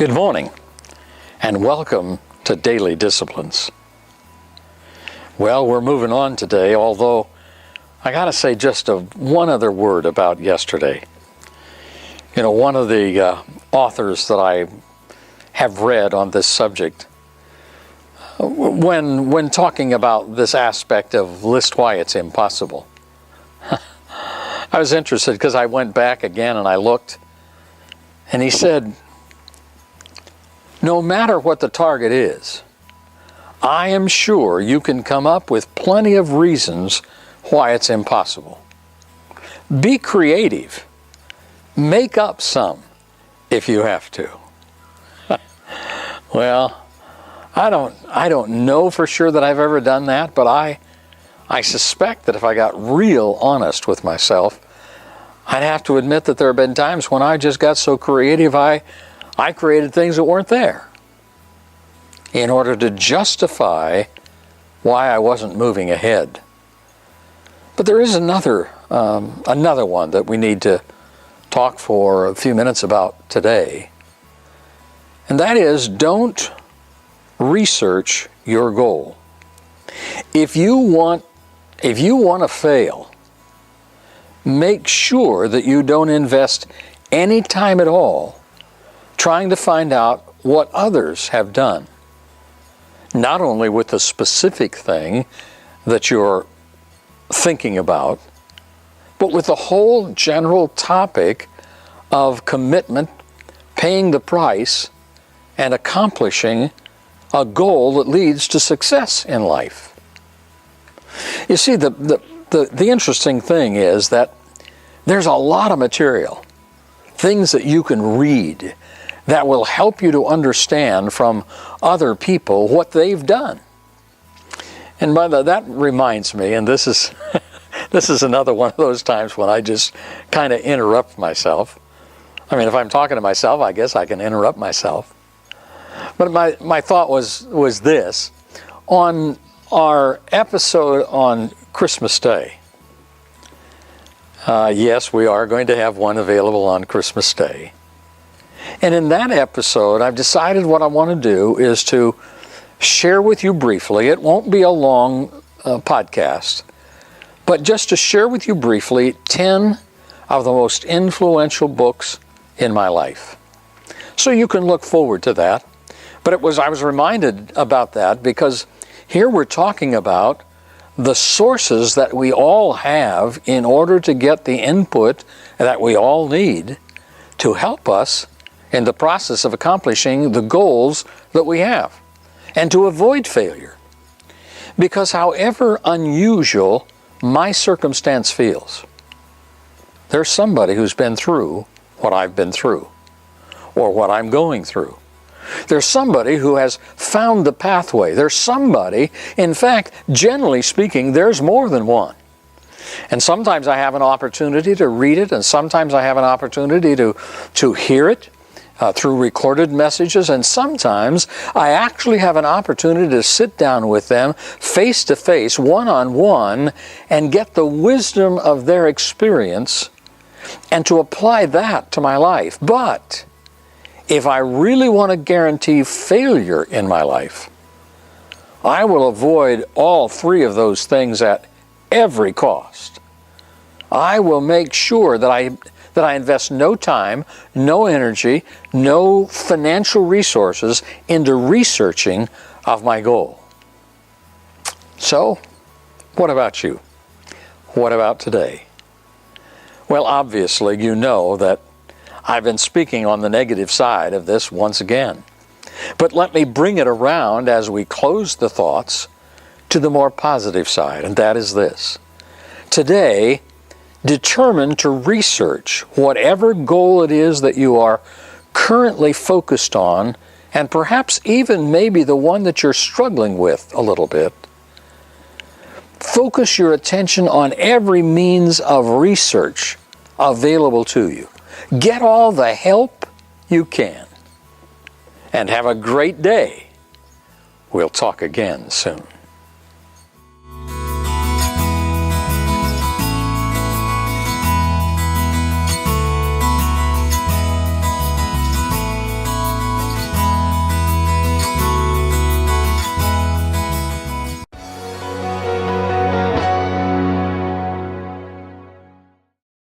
Good morning, and welcome to Daily Disciplines. Well, we're moving on today, although I gotta say just one other word about yesterday. You know, one of the authors that I have read on this subject, when talking about this aspect of list why it's impossible, I was interested because I went back again and I looked, and he said, no matter what the target is, I am sure you can come up with plenty of reasons why it's impossible. Be creative. Make up some if you have to. Well, I don't know for sure that I've ever done that, but I suspect that if I got real honest with myself, I'd have to admit that there have been times when I just got so creative I created things that weren't there in order to justify why I wasn't moving ahead. But there is another one that we need to talk for a few minutes about today, and that is, don't research your goal. If you want to fail, make sure that you don't invest any time at all trying to find out what others have done, not only with the specific thing that you're thinking about, but with the whole general topic of commitment, paying the price, and accomplishing a goal that leads to success in life. You see, the interesting thing is that there's a lot of material, things that you can read that will help you to understand from other people what they've done. And that reminds me, and this is this is another one of those times when I just kind of interrupt myself. I mean, if I'm talking to myself, I guess I can interrupt myself. But my thought was this. On our episode on Christmas Day, yes, we are going to have one available on Christmas Day. And in that episode, I've decided what I want to do is to share with you briefly. It won't be a long podcast, but just to share with you briefly 10 of the most influential books in my life. So you can look forward to that. But I was reminded about that because here we're talking about the sources that we all have in order to get the input that we all need to help us in the process of accomplishing the goals that we have and to avoid failure. Because however unusual my circumstance feels, there's somebody who's been through what I've been through or what I'm going through. There's somebody who has found the pathway. There's somebody, in fact, generally speaking, there's more than one. And sometimes I have an opportunity to read it, and sometimes I have an opportunity to hear it through recorded messages, and sometimes I actually have an opportunity to sit down with them face to face, one-on-one, and get the wisdom of their experience and to apply that to my life. But if I really want to guarantee failure in my life, I will avoid all three of those things at every cost. I will make sure that I invest no time, no energy, no financial resources into researching of my goal. So, what about you? What about today? Well, obviously, you know that I've been speaking on the negative side of this once again. But let me bring it around as we close the thoughts to the more positive side, and that is this. Today, determine to research whatever goal it is that you are currently focused on, and perhaps even maybe the one that you're struggling with a little bit. Focus your attention on every means of research available to you. Get all the help you can. And have a great day. We'll talk again soon.